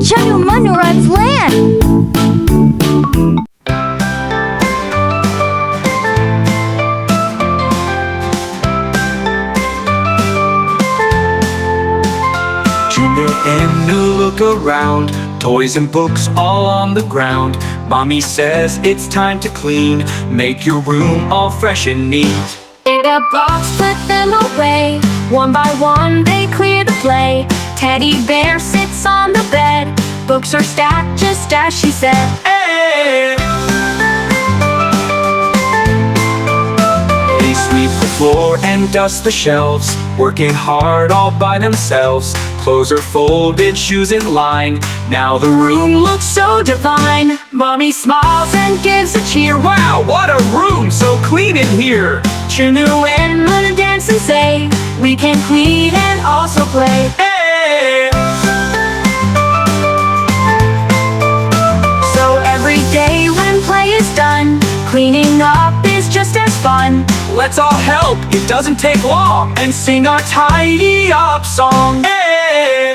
Chunnu Munnu runs land. Chunnu Munnu, look around. Toys and books all on the ground. Mommy says it's time to clean. Make your room all fresh and neat. In a box, put them away. One by one, they clear the play. Teddy bear sits on the bed. Books are stacked just as she said. Hey! They sweep the floor and dust the shelves, working hard all by themselves. Clothes are folded, shoes in line. Now the room looks so divine. Mommy smiles and gives a cheer. Wow, what a room, so clean in here. Chunnu and Munnu dance and say, we can clean and also play. Hey! So every day when play is done, cleaning up is just as fun. Let's all help, it doesn't take long, and sing our tidy up song. Hey!